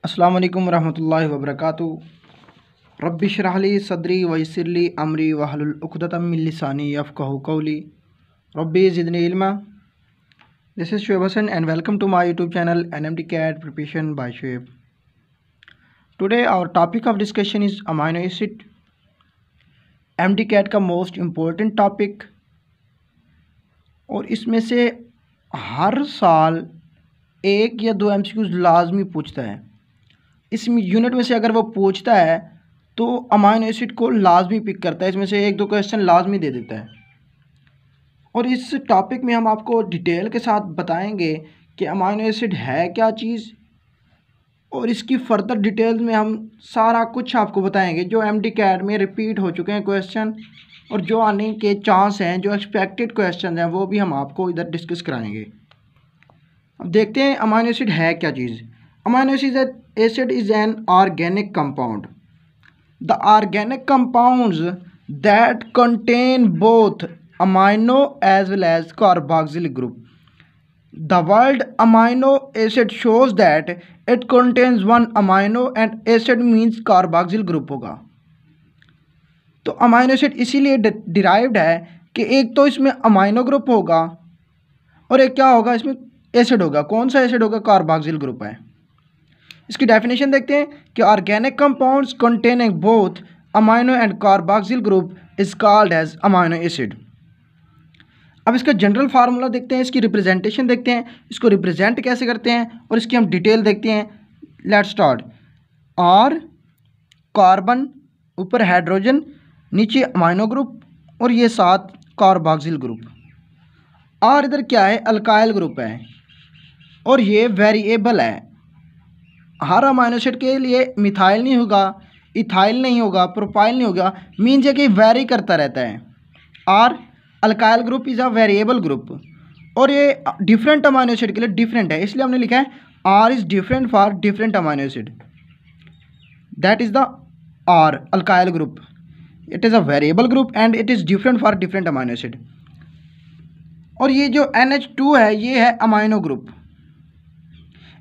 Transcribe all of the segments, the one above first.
अस्सलाम वालेकुम रहमतुल्लाहि व बरकातुहू। रब्बि इश्रह ली सदरी व यस्सिर ली अमरी वहलुल उक़दतम मिन लिसानी यफ़क़हू क़ौली। रब्बि ज़िदनी इल्मा। This is Shoaib Hasan and welcome to my YouTube channel NMT CAT preparation by Shoaib. Today our topic of discussion is amino acid. MD CAT का मोस्ट इम्पोर्टेंट टॉपिक, और इसमें से हर साल एक या दो MCQs लाजमी पूछता है। इस यूनिट में से अगर वो पूछता है तो अमाइनो एसिड को लाजमी पिक करता है, इसमें से एक दो क्वेश्चन लाजमी दे देता है। और इस टॉपिक में हम आपको डिटेल के साथ बताएंगे कि अमाइनो एसिड है क्या चीज़, और इसकी फर्दर डिटेल्स में हम सारा कुछ आपको बताएंगे जो MD CAT में रिपीट हो चुके हैं क्वेश्चन, और जो आने के चांस हैं, जो एक्सपेक्टेड क्वेश्चन हैं, वो भी हम आपको इधर डिस्कस कराएंगे। अब देखते हैं अमाइनो एसिड है क्या चीज़। Amino acid is an organic compound. The organic compounds that contain both amino as well as carboxylic group. The word amino acid shows that it contains one amino and acid means carboxyl group होगा। तो amino acid इसीलिए derived है कि एक तो इसमें amino group होगा और एक क्या होगा, इसमें एसिड होगा। कौन सा एसिड होगा? कार्बोक्सिल ग्रुप है। इसकी डेफिनेशन देखते हैं कि organic compounds containing both amino and carboxyl group is called as amino acid. अब इसका जनरल फार्मूला देखते हैं, इसकी रिप्रेजेंटेशन देखते हैं, इसको रिप्रेजेंट कैसे करते हैं, और इसकी हम डिटेल देखते हैं। Let's start. आर कार्बन, ऊपर हाइड्रोजन, नीचे अमाइनो ग्रुप, और ये साथ कार्बोक्सिल ग्रुप। आर इधर क्या है? अल्काइल ग्रुप है, और ये वेरिएबल है। हर अमाइनो एसिड के लिए मिथाइल नहीं होगा, इथाइल नहीं होगा, प्रोपाइल नहीं होगा, मीन्स ये कि वेरी करता रहता है। R alkyl group is a variable group, और ये डिफरेंट अमाइनो एसिड के लिए डिफरेंट है, इसलिए हमने लिखा है R is different for different amino acid. That is the R alkyl group. It is a variable group and it is different for different amino acid. और ये जो NH2 है, ये है amino group.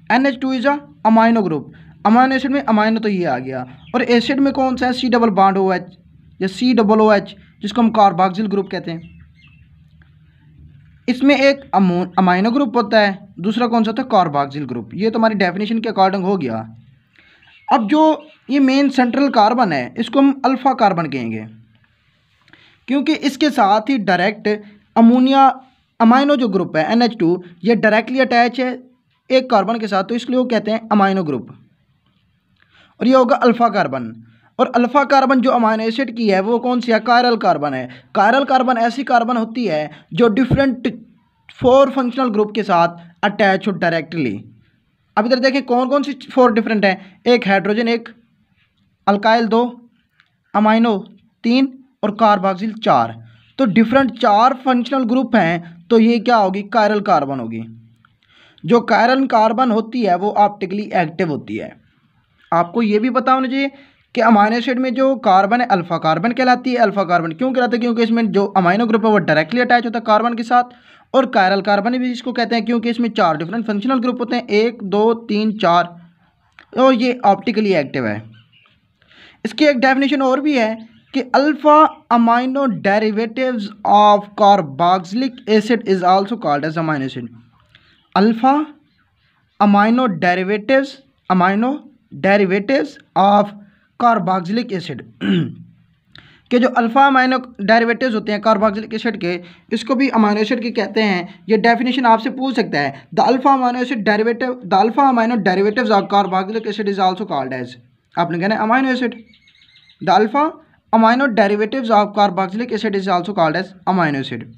NH2 is a amino group. Amino acid में amino तो ये आ गया, और एसिड में कौन सा है? C डबल बॉन्ड OH या COOH, जिसको हम कार्बोक्सिल ग्रुप कहते हैं। इसमें एक अमाइनो ग्रुप होता है, दूसरा कौन सा होता है? Carboxyl group. ये तो हमारी डेफिनेशन के अकॉर्डिंग हो गया। अब जो ये मेन सेंट्रल कार्बन है, इसको हम अल्फ़ा कार्बन कहेंगे, क्योंकि इसके साथ ही डायरेक्ट अमोनिया अमाइनो जो ग्रुप है NH2, ये डायरेक्टली अटैच है एक कार्बन के साथ, तो इसलिए वो कहते हैं अमाइनो ग्रुप। और ये होगा अल्फ़ा कार्बन। और अल्फ़ा कार्बन जो अमाइनो एसिड की है वो कौन सी है? कायरल कार्बन है। कायरल कार्बन ऐसी कार्बन होती है जो डिफरेंट 4 फंक्शनल ग्रुप के साथ अटैच हो डायरेक्टली। अब इधर देखें कौन कौन सी 4 डिफरेंट हैं। एक हाइड्रोजन, एक अल्काइल 2, अमाइनो 3 और कार्बोक्सिल 4। तो डिफरेंट 4 फंक्शनल ग्रुप हैं, तो ये क्या होगी? कायरल कार्बन होगी। जो कायरल कार्बन होती है वो ऑप्टिकली एक्टिव होती है। आपको ये भी पता होना चाहिए कि अमाइनो एसिड में जो कार्बन है अल्फ़ा कार्बन कहलाती है। अल्फ़ा कार्बन क्यों कहलाती है? क्योंकि इसमें जो अमाइनो ग्रुप है वो डायरेक्टली अटैच होता है कार्बन के साथ। और कायरल कार्बन भी इसको कहते हैं क्योंकि इसमें 4 डिफरेंट फंक्शनल ग्रुप होते हैं, 1 2 3 4, और ये ऑप्टिकली एक्टिव है। इसकी एक डेफिनेशन और भी है कि alpha amino derivatives of carboxylic acid is also called as amino acid. Alpha amino derivatives of carboxylic acid के जो अल्फ़ा अमाइनो डेरिवेटिव्स होते हैं कार्बोक्सिलिक एसिड के, इसको भी अमाइनो एसिड के कहते हैं। ये डेफिनेशन आपसे पूछ सकता है। The alpha amino derivatives of carboxylic acid is also called as, आपने कहना है amino acid. The alpha amino derivatives of carboxylic acid is also called as amino acid.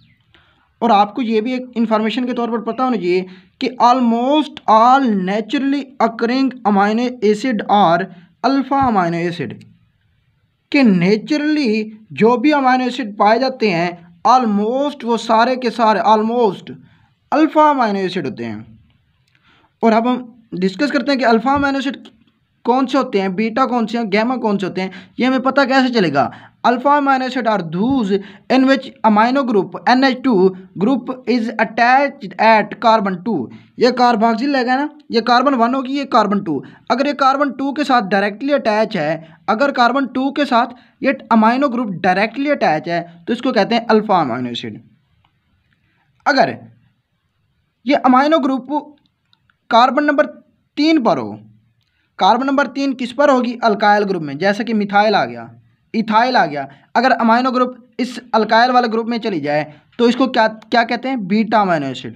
और आपको ये भी एक इन्फॉर्मेशन के तौर पर पता होना चाहिए कि almost all naturally occurring amino acid are alpha amino acid, कि नेचुरली जो भी अमाइनो एसिड पाए जाते हैं ऑलमोस्ट वो सारे के सारे ऑलमोस्ट अल्फ़ा अमाइनो एसिड होते हैं। और अब हम डिस्कस करते हैं कि अल्फ़ा अमाइनो एसिड कौन से होते हैं, बीटा कौन से हैं, गैमा कौन से होते हैं। ये हमें पता कैसे चलेगा? Alpha amino acid are those in which amino group NH2 group is attached at carbon 2। ये कार्बोक्सिल है ना, ये कार्बन 1 होगी, ये कार्बन 2। अगर ये कार्बन 2 के साथ डायरेक्टली अटैच है, अगर कार्बन 2 के साथ ये अमाइनो ग्रुप डायरेक्टली अटैच है तो इसको कहते हैं अल्फा अमाइनो एसिड। अगर ये अमाइनो ग्रुप कार्बन नंबर 3 पर हो, कार्बन नंबर 3 किस पर होगी? अल्काइल ग्रुप में, जैसे कि मिथाइल आ गया, इथाइल आ गया। अगर अमाइनो ग्रुप इस अल्काइल वाले ग्रुप में चली जाए तो इसको क्या क्या कहते हैं? Beta amino acid.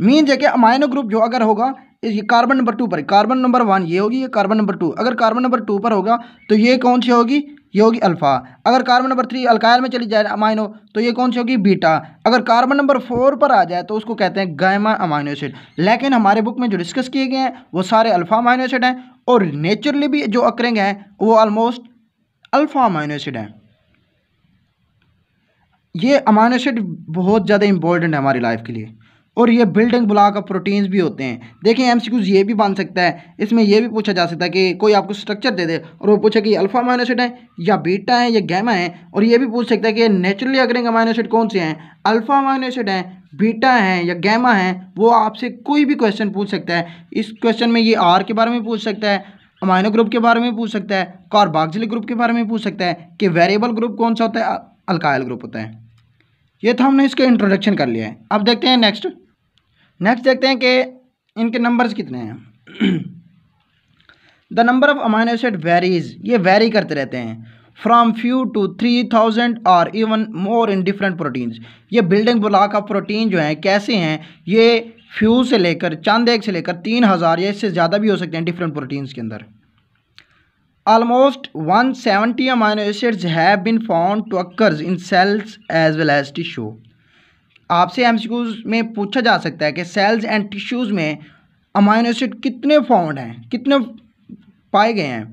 मीन्स है कि अमाइनो ग्रुप जो अगर होगा ये कार्बन नंबर 2 पर, कार्बन नंबर 1 ये होगी, ये कार्बन नंबर 2, अगर कार्बन नंबर 2 पर होगा तो ये कौन सी होगी? ये होगी अल्फा। अगर कार्बन नंबर 3 अल्काइल में चली जाए अमाइनो तो ये कौन सी होगी? बीटा। अगर कार्बन नंबर 4 पर आ जाए तो उसको कहते हैं गामा अमाइनो एसिड। लेकिन हमारे बुक में जो डिस्कस किए गए हैं वो सारे अल्फा अमाइनो एसिड हैं, और नेचुरली भी जो अकरेंग हैं वो ऑलमोस्ट अल्फा अमाइनो एसिड हैं। ये अमाइनो एसिड बहुत ज़्यादा इंपॉर्टेंट है हमारी लाइफ के लिए, और ये बिल्डिंग ब्लॉक ऑफ प्रोटीन्स भी होते हैं। देखिए एमसीक्यूज ये भी बन सकता है, इसमें ये भी पूछा जा सकता है कि कोई आपको स्ट्रक्चर दे दे और वो पूछे कि अल्फा अमाइनो एसिड है या बीटा है या गैमा है, और ये भी पूछ सकता है कि नेचुरली अकरिंग अमाइनो एसिड कौन से हैं, अल्फा अमाइनो एसिड हैं, बीटा हैं या गैमा हैं। वो आपसे कोई भी क्वेश्चन पूछ सकता है। इस क्वेश्चन में ये आर के बारे में पूछ सकता है, अमाइनो ग्रुप के बारे में पूछ सकता है, कार्बोक्सिलिक ग्रुप के बारे में पूछ सकता है कि वेरिएबल ग्रुप कौन सा होता है, अल्काइल ग्रुप होता है। ये तो हमने इसका इंट्रोडक्शन कर लिया है। अब देखते हैं नेक्स्ट देखते हैं कि इनके नंबर्स कितने हैं। The number of amino acid varies, ये वेरी करते रहते हैं फ्रॉम फ्यू टू 3000 और even more in different proteins. ये बिल्डिंग ब्लॉक ऑफ प्रोटीन जो हैं कैसे हैं, ये फ्यू से लेकर चंद एक से लेकर 3000 या इससे ज़्यादा भी हो सकते हैं डिफरेंट प्रोटीन्स के अंदर। Almost 170 amino acids have been found to occurs in cells as well as tissue. आपसे एमसीक्यूज में पूछा जा सकता है कि सेल्स एंड टिश्यूज़ में अमाइनो एसिड कितने फाउंड हैं, कितने पाए गए हैं,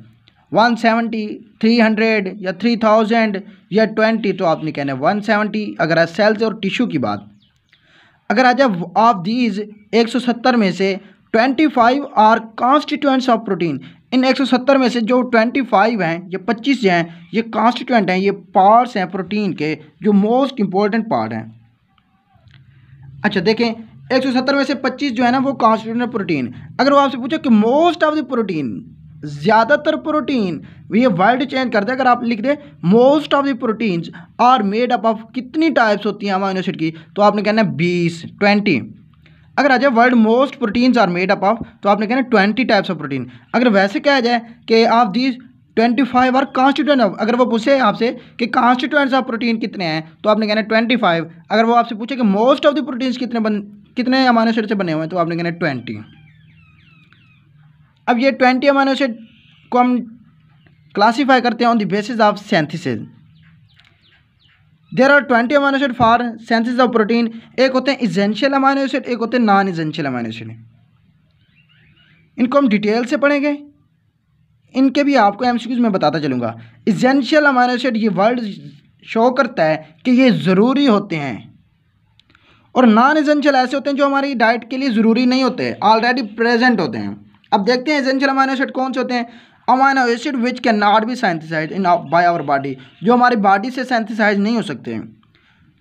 170, 300 या 3000 या 20। तो आपने कहना है 170 अगर है सेल्स और टिश्यू की बात। अगर आ जाए ऑफ दीज 170 में से 25 आर कॉन्स्टिट्यूएंट्स ऑफ प्रोटीन, इन 170 में से जो 25 हैं, ये 25 हैं, ये कॉन्स्टिट्यूएंट हैं, ये पार्ट्स हैं प्रोटीन के जो मोस्ट इंपॉर्टेंट पार्ट हैं। अच्छा देखें 170 में से 25 जो है ना वो कॉन्स्टिट्यूएंट प्रोटीन। अगर वो आपसे पूछे कि मोस्ट ऑफ द प्रोटीन, ज़्यादातर प्रोटीन, ये वर्ड चेंज कर दे, अगर आप लिख दे most of the proteins are made up of, कितनी टाइप्स होती हैं अमाइनो एसिड की, तो आपने कहना है 20। अगर आ जाए word most proteins are made up of तो आपने कहना है 20 टाइप्स ऑफ प्रोटीन। अगर वैसे कहा जाए कि आप दीज 25 और कॉन्स्टिट्यूएंट ऑफ, अगर वो पूछे आपसे कि कॉन्स्टिट्यूएंट्स ऑफ प्रोटीन कितने हैं तो आपने कहना है 25। अगर वो आपसे पूछे कि मोस्ट ऑफ द प्रोटीन्स कितने अमाइनो एसिड से बने हुए हैं तो आपने कहना है 20। अब ये 20 अमाइनो एसिड को हम क्लासीफाई करते हैं on the basis of synthesis. There are 20 amino acid for synthesis of protein. एक होते हैं इसेंशियल अमाइनो एसिड, एक होते हैं नॉन इसेंशियल अमाइनो एसिड। इनको हम डिटेल से पढ़ेंगे, इनके भी आपको एमसीक्यूज में बताता चलूँगा। इसेंशियल अमाइनो एसिड ये वर्ड शो करता है कि ये ज़रूरी होते हैं, और नॉन इसेंशियल ऐसे होते हैं जो हमारी डाइट के लिए ज़रूरी नहीं होते, ऑलरेडी प्रेजेंट होते हैं। अब देखते हैं इसेंशियल अमाइनो एसिड कौन से होते हैं। Amino acid which can not be synthesized in by our body, जो हमारी बॉडी से सिंथेसाइज नहीं हो सकते,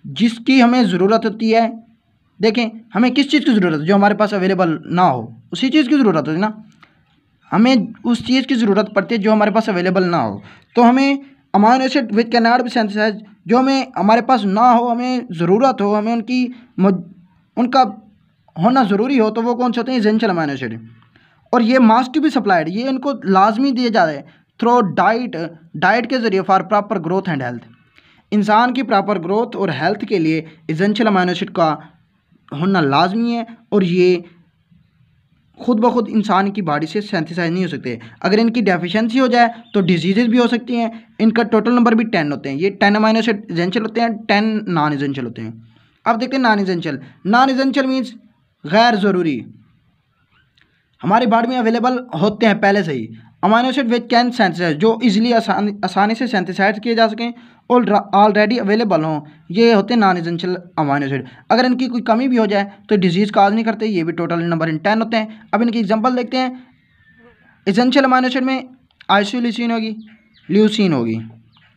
जिसकी हमें ज़रूरत होती है। देखें हमें किस चीज़ की ज़रूरत है, जो हमारे पास अवेलेबल ना हो उसी चीज़ की ज़रूरत होती है ना, हमें उस चीज़ की ज़रूरत पड़ती है जो हमारे पास अवेलेबल ना हो। तो हमें amino acid which can not be synthesized, जो हमें हमारे पास ना हो, हमें ज़रूरत हो, हमें उनका होना ज़रूरी हो, तो वो कौन से होते हैं? Essential amino acid. और ये मस्ट टू बी सप्लाइड, ये इनको लाजमी दिए जा रहे हैं थ्रू डाइट के ज़रिए for proper growth and health. इंसान की प्रॉपर ग्रोथ और हेल्थ के लिए इसेंशियल अमाइनो एसिड का होना लाजमी है, और ये खुद ब खुद इंसान की बॉडी से सिंथेसाइज नहीं हो सकते। अगर इनकी डेफिशिएंसी हो जाए तो डिजीज़ भी हो सकती हैं। इनका टोटल नंबर भी 10 होते हैं। ये 10 अमाइनो एसिड इसेंशियल होते हैं, 10 नॉन इसेंशियल होते हैं। अब देखते हैं non essential. Non essential means गैर ज़रूरी, हमारी बॉडी में अवेलेबल होते हैं पहले से ही। Amino acid which can synthesize, जो इजीली आसानी से सिंथेसाइज किए जा सकें और ऑलरेडी अवेलेबल हों, ये होते हैं नॉन इसेंशियल अमाइनो एसिड। अगर इनकी कोई कमी भी हो जाए तो डिजीज़ काज नहीं करते, ये भी टोटल नंबर इन 10 होते हैं। अब इनकी एग्जांपल देखते हैं। इसेंशियल अमाइनो एसिड में आइसोल्यूसिन होगी, ल्यूसिन होगी।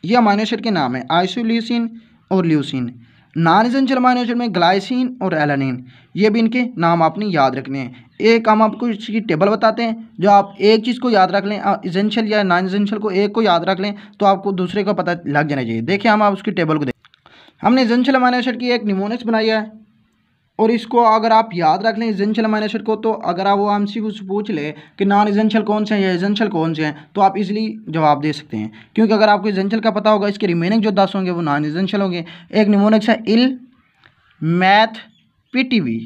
ये अमाइनो एसिड के नाम है, आइसोल्यूसिन और leucine. Non essential amino acid में ग्लाइसिन और एलानिन, ये भी इनके नाम आपने याद रखने हैं। एक हम आपको इसकी टेबल बताते हैं, जो आप एक चीज़ को याद रख लें, एसेंशियल या नॉन एसेंशियल को एक को याद रख लें तो आपको दूसरे का पता लग जाना चाहिए। देखिए हम आप उसकी टेबल को देखें। हमने एसेंशियल अमाइनो एसिड की एक निमोनिक्स बनाई है, और इसको अगर आप याद रख लें एसेंशियल अमाइनो एसिड को, तो अगर आप वो एमसीक्यू से पूछ ले कि नॉन एसेंशियल कौन से हैं या एसेंशियल कौन से हैं, तो आप इजीली जवाब दे सकते हैं, क्योंकि अगर आपको एसेंशियल का पता होगा, इसके रिमेनिंग जो 10 होंगे वो नॉन एसेंशियल होंगे। एक निमोनिक्स है इल मैथ पीटीवी,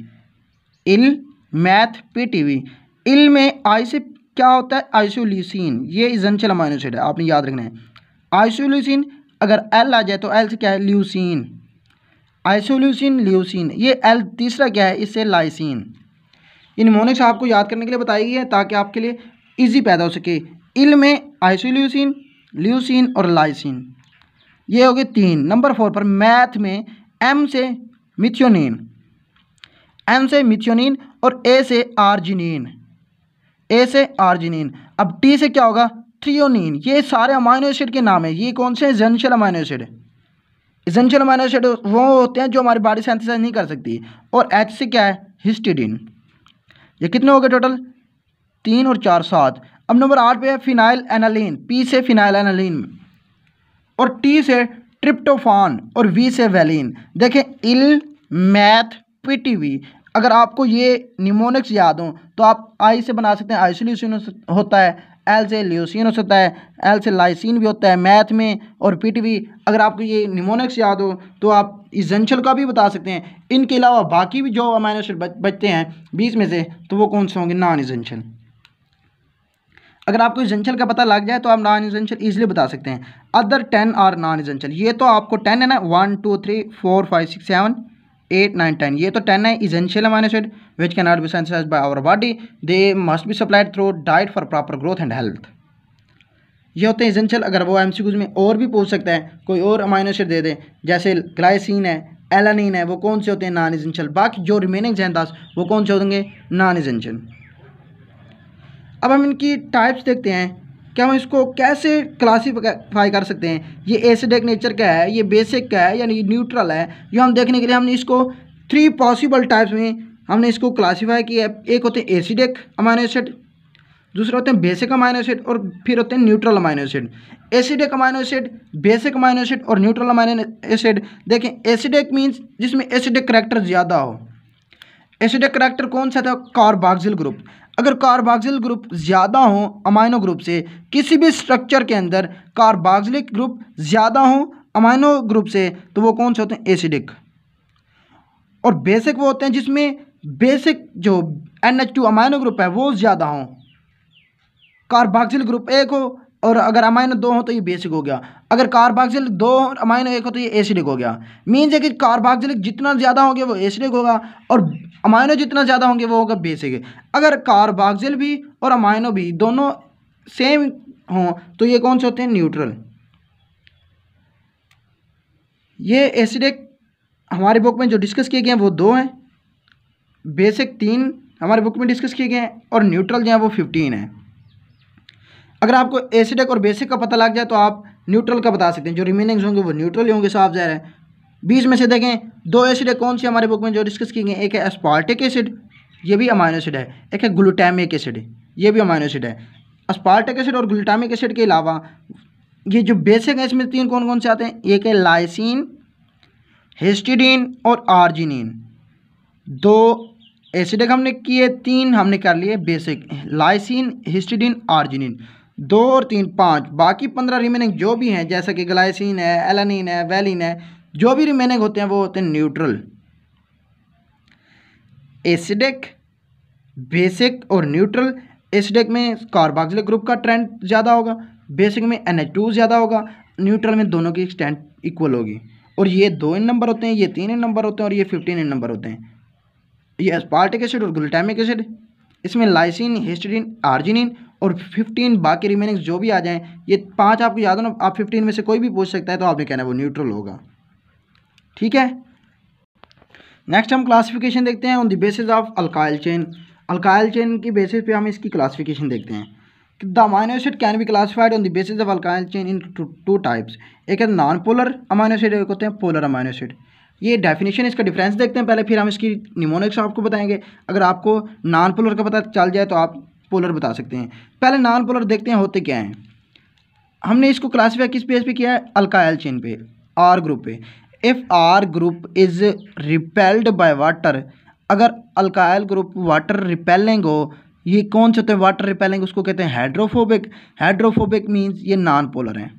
इल मैथ पीटीवी। इल में आई से क्या होता है, आइसोल्यूसिन, ये एसेंशियल अमाइनो एसिड है, आपने याद रखना है। आइसोल्यूसिन अगर एल आ जाए तो एल से क्या है, ल्यूसिन, आइसोल्यूसिन ल्यूसिन। ये एल तीसरा क्या है, इससे लाइसिन। इन निमोनिक्स आपको याद करने के लिए बताई गई है ताकि आपके लिए इजी पैदा हो सके। इल में आइसोल्यूसिन, ल्यूसिन और लाइसिन, ये हो गए 3। नंबर 4 पर मैथ में एम से मिथियोनिन, एम से मिथियोनिन और ए से आर्जिनिन, ए से आर्जिनिन। अब टी से क्या होगा, थ्रियोनिन। ये सारे अमाइनो एसिड के नाम है। ये कौन से एसेंशियल अमाइनो एसिड है, एसेंशियल अमाइनो एसिड वो होते हैं जो हमारी बॉडी सिंथेसाइज नहीं कर सकती। और एच से क्या है, हिस्टिडीन। ये कितने हो गए टोटल, 3 और 4 7। अब नंबर 8 पे है फिनाइल एनालिन, पी से फिनाइल एनालिन, और टी से ट्रिप्टोफान, और वी से वैलिन। देखें इल मैथ पीटीवी, अगर आपको ये निमोनिक्स याद हो तो आप आई से बना सकते हैं, आइसोल्यूसिन होता है, एल से ल्यूसिन हो सकता है, एल से लाइसिन भी होता है मैथ में, और पीटीवी। अगर आपको ये निमोनिक्स याद हो तो आप एसेंशियल का भी बता सकते हैं। इनके अलावा बाकी भी जो अमाइनो एसिड बचते हैं 20 में से, तो वो कौन से होंगे, नॉन एसेंशियल। अगर आपको एसेंशियल का पता लग जाए तो आप नॉन एसेंशियल ईजिली बता सकते हैं। अदर 10 आर नॉन एसेंशियल, ये तो आपको 10 है ना, 1 2 3 4 5 6 7 8 9 10, ये तो 10 है essential amino acid which can not be synthesized by our body, they must be supplied through diet for proper growth and health. ये होते हैं एसेंशियल। अगर वो एमसीक्यूज में और भी पूछ सकता है, कोई और अमाइनो एसिड दे दे, जैसे ग्लाइसिन है, एलानिन है, वो कौन से होते हैं, नॉन एसेंशियल। बाकी जो रिमेनिंग हैं 10, वो कौन से होंगे, नॉन एसेंशियल। अब हम इनकी टाइप्स देखते हैं कि हम इसको कैसे क्लासीफाई कर सकते हैं। ये एसिडिक नेचर का है, ये बेसिक का है, यानी न्यूट्रल है। ये हम देखने के लिए हमने इसको 3 पॉसिबल टाइप्स में हमने इसको क्लासीफाई किया है। एक होते हैं एसिडिक अमाइनो एसिड, दूसरे होते हैं बेसिक अमाइनो एसिड, और फिर होते हैं neutral amino acid. Acidic amino acid, basic amino acid और न्यूट्रल अमाइनो एसिड। देखें एसिडिक मीन्स जिसमें एसिडिक करैक्टर ज़्यादा हो। एसिडिक करैक्टर कौन सा था, कार्बोक्सिल ग्रुप। अगर कार्बोक्सिल ग्रुप ज़्यादा हो अमाइनो ग्रुप से, किसी भी स्ट्रक्चर के अंदर कार्बोक्सिलिक ग्रुप ज़्यादा हो अमाइनो ग्रुप से, तो वो कौन से होते हैं, एसिडिक। और बेसिक वो होते हैं जिसमें बेसिक जो NH2 अमाइनो ग्रुप है वो ज़्यादा हो, कार्बोक्सिल ग्रुप 1 हो, और अगर अमाइनो 2 हो तो ये बेसिक हो गया। अगर कार्बोक्सिल 2 और अमाइनो 1 हो तो ये एसिडिक हो गया। मीन्स है कि कार्बोक्सिलिक जितना ज़्यादा होंगे वो एसिडिक होगा, और अमाइनो जितना ज़्यादा होंगे वो होगा बेसिक। अगर कार्बोक्सिल भी और अमाइनो भी दोनों सेम हों तो ये कौन से होते हैं, न्यूट्रल। ये एसिडिक हमारे बुक में जो डिस्कस किए गए हैं वो 2 हैं, बेसिक 3 हमारे बुक में डिस्कस किए गए हैं, और न्यूट्रल जो है वो 15 है। अगर आपको एसिडिक और बेसिक का पता लग जाए तो आप न्यूट्रल का बता सकते हैं, जो रिमेनिंग्स होंगे वो न्यूट्रल ही होंगे, साफ ज़ाहिर है। 20 में से देखें 2 एसिड कौन सी हमारे बुक में जो डिस्कस किए गए, एक है एस्पार्टिक एसिड, ये भी अमाइनो एसिड है, एक है ग्लूटामिक एसिड, ये भी अमाइनो एसिड है। एस्पार्टिक एसिड और ग्लूटामिक एसिड के अलावा ये जो बेसिक है इसमें 3 कौन कौन से आते हैं, एक है लाइसिन, हिस्टिडीन और आर्जिनिन। 2 एसिडिक हमने किए, 3 हमने कर लिए बेसिक, लाइसिन, हिस्टिडीन, आर्जिनिन। 2 और 3 5, बाकी 15 रिमेनिंग जो भी हैं, जैसा कि ग्लाइसिन है, एलानिन है, वैलिन है, जो भी रिमेनिंग होते हैं वो होते हैं न्यूट्रल। एसिडिक, बेसिक और न्यूट्रल। एसिडिक में कार्बोक्सिलिक ग्रुप का ट्रेंड ज़्यादा होगा, बेसिक में NH2 ज़्यादा होगा, न्यूट्रल में दोनों की स्ट्रेंथ इक्वल होगी। और ये 2 इन नंबर होते हैं, ये 3 इन नंबर होते हैं, और ये 15 इन नंबर होते हैं। ये एस्पार्टिक एसिड और ग्लूटामिक एसिड, इसमें लाइसिन, हिस्टिडीन, आर्जिनिन, और 15 बाकी रिमेनिंग जो भी आ जाएं। ये 5 आपको याद हो ना, आप 15 में से कोई भी पूछ सकता है तो आपने कहना है वो न्यूट्रल होगा, ठीक है। नेक्स्ट हम क्लासिफिकेशन देखते हैं on the basis of alkyl chain. Alkyl chain की बेसिस पे हम इसकी क्लासिफिकेशन देखते हैं the amino acid can be classified on the basis of alkyl chain in two types. एक है नॉन पोलर अमाइनो एसिड, एक होते हैं पोलर अमाइनो एसिड। ये डेफिनेशन, इसका डिफरेंस देखते हैं पहले, फिर हम इसकी निमोनिक्स आपको बताएंगे। अगर आपको नॉन पोलर का पता चल जाए तो आप पोलर बता सकते हैं। पहले नॉन पोलर देखते हैं होते क्या हैं। हमने इसको क्लासीफाई किस बेस पे किया है? अल्काइल चेन पे, आर ग्रुप पे। If R group is repelled by water, अगर अल्काइल ग्रुप वाटर रिपेलिंग हो, ये कौन से होते हैं वाटर रिपेलिंग? उसको कहते हैं हाइड्रोफोबिक। हाइड्रोफोबिक मीन्स ये नॉन पोलर हैं।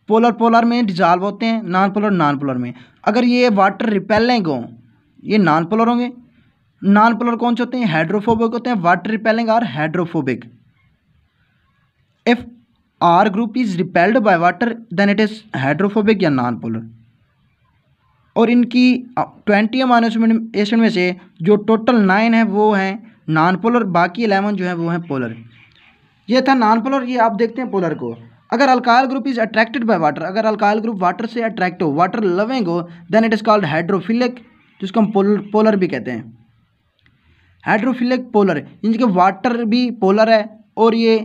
पोलर पोलर में डिजॉल्व होते हैं, नॉन पोलर में। अगर ये वाटर रिपेलिंग हो, ये नॉन पोलर होंगे। नॉन पोलर कौन से होते हैं? हाइड्रोफोबिक होते हैं। वाटर रिपेलिंग और hydrophobic. If R group is repelled by water then it is hydrophobic या नॉन पोलर। और इनकी 20 अमाइनो एसिड में से जो टोटल 9 है वो हैं नॉन पोलर, बाकी 11 जो है वो हैं पोलर। ये था नॉन पोलर। ये आप देखते हैं पोलर को। अगर alkyl group is attracted by water, अगर अल्काइल ग्रुप वाटर से अट्रैक्ट हो, वाटर लविंग हो, then it is called hydrophilic, जिसको हम पोलर भी कहते हैं। हाइड्रोफिलिक पोलर, इनके वाटर भी पोलर है। और ये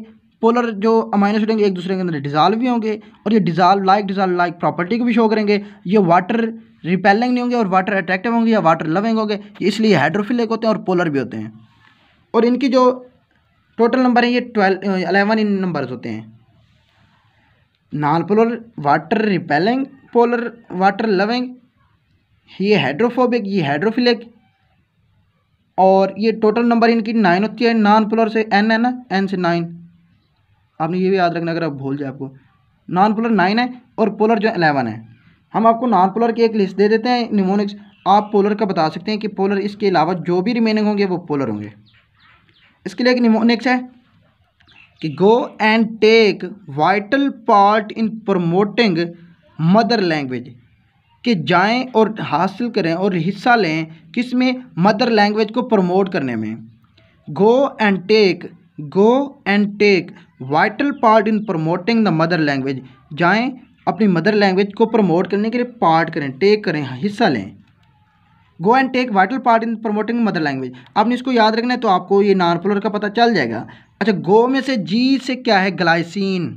पोलर जो अमाइनो एसिड एक दूसरे के अंदर डिजॉल्व भी होंगे, और ये डिजॉल्व लाइक प्रॉपर्टी को भी शो करेंगे। ये वाटर रिपेलिंग नहीं होंगे और वाटर अट्रैक्टिव होंगे या वाटर लविंग होंगे, इसलिए हाइड्रोफिलिक होते हैं और पोलर भी होते हैं। और इनकी जो टोटल नंबर है ये 11 इन नंबर्स होते हैं। Non polar water repelling, polar water loving, ये हाइड्रोफोबिक, ये हाइड्रोफिलिक। और ये टोटल नंबर इनकी 9 होती है। नॉन पोलर से n है ना, n से 9, आपने ये भी याद रखना अगर आप भूल जाए आपको। नॉन पोलर 9 है और पोलर जो 11 है। हम आपको नॉन पोलर की एक लिस्ट दे देते हैं निमोनिक्स, आप पोलर का बता सकते हैं कि पोलर, इसके अलावा जो भी रिमेनिंग होंगे वो पोलर होंगे। इसके लिए एक निमोनिक्स है कि go and take vital part in promoting mother language, कि जाएं और हासिल करें और हिस्सा लें किसमें? मदर लैंग्वेज को प्रमोट करने में। Go and take vital part in promoting the mother language, जाएं अपनी मदर लैंग्वेज को प्रमोट करने के लिए पार्ट करें, टेक करें, हिस्सा लें। Go and take vital part in promoting mother language, आपने इसको याद रखना है तो आपको ये नॉन पोलर का पता चल जाएगा। अच्छा, गो में से जी से क्या है? ग्लाइसिन।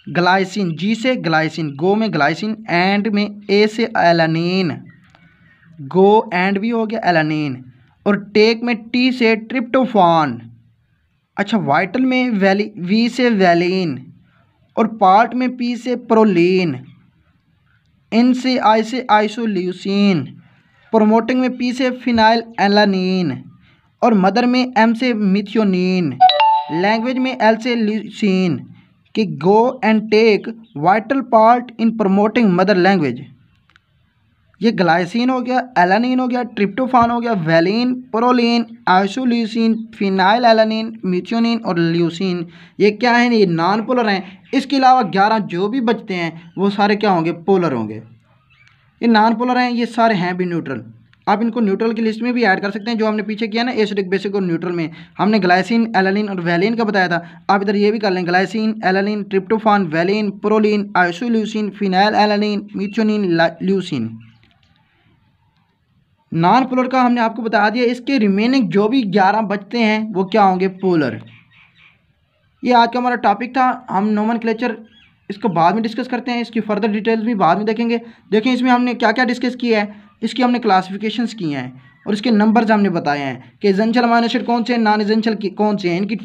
ग्लाइसिन, जी से ग्लाइसिन, गो में ग्लाइसिन। एंड में ए से एलानिन, गो एंड भी हो गया एलानिन। और टेक में टी से ट्रिप्टोफान। अच्छा, वाइटल में वी से वैलिन, और पार्ट में पी से प्रोलीन। इन से आई से आइसोल्यूसिन। प्रोमोटिंग में पी से फिनाइल एलानिन, और मदर में एम से मिथियोनिन। लैंग्वेज में एल से ल्यूसिन। कि go and take vital part in promoting mother language. ये ग्लाइसिन हो गया, एलानिन हो गया, ट्रिप्टोफान हो गया, valine, proline, isoleucine, phenylalanine, methionine और ल्यूसिन। ये क्या है? ये नॉन पोलर हैं। इसके अलावा 11 जो भी बचते हैं वो सारे क्या होंगे? पोलर होंगे। ये नॉन पोलर हैं, ये सारे हैं भी न्यूट्रल। आप इनको न्यूट्रल की लिस्ट में भी ऐड कर सकते हैं, जो हमने पीछे किया ना एसिडिक बेसिक और न्यूट्रल में। हमने ग्लाइसिन, एलानिन और वैलिन का बताया था, आप इधर ये भी कर लें। Glycine, alanine, tryptophan, valine, proline, isoleucine, phenylalanine, methionine, leucine. Non polar का हमने आपको बता दिया। इसके रिमेनिंग जो भी 11 बचते हैं वो क्या होंगे? पोलर। ये आज का हमारा टॉपिक था। हम नोमेनक्लेचर इसको बाद में डिस्कस करते हैं, इसकी फर्दर डिटेल्स भी बाद में देखेंगे। देखें इसमें हमने क्या क्या डिस्कस किया है, इसकी हमने क्लासिफिकेशंस की हैं और इसके नंबर्स हमने बताए हैं कि एसेंशियल अमाइनो एसिड कौन से हैं, नॉन एसेंशियल कौन से हैं, इनकी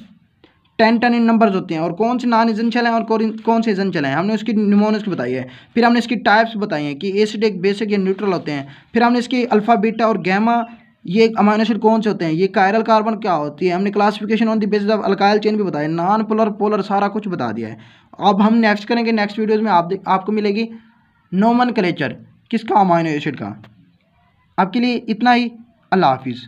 10 इन नंबर्स होते हैं, और कौन से नॉन एसेंशियल हैं और कौन से एसेंशियल हैं, हमने उसकी निमोनिक्स बताई है। फिर हमने इसकी टाइप्स बताई हैं कि एसिडिक, बेसिक या न्यूट्रल होते हैं। फिर हमने इसकी अल्फा, बीटा और गैमा, ये अमाइनो एसिड कौन से होते हैं, ये कायरल कार्बन क्या होती है, हमने classification on the basis of alkyl chain भी बताया, नॉन पोलर, पोलर, सारा कुछ बता दिया है। अब हम नेक्स्ट करेंगे, नेक्स्ट वीडियोज़ में आपको मिलेगी नोमेनक्लेचर किसका? अमाइनो एसिड का। आपके लिए इतना ही। अल्लाह हाफिज़।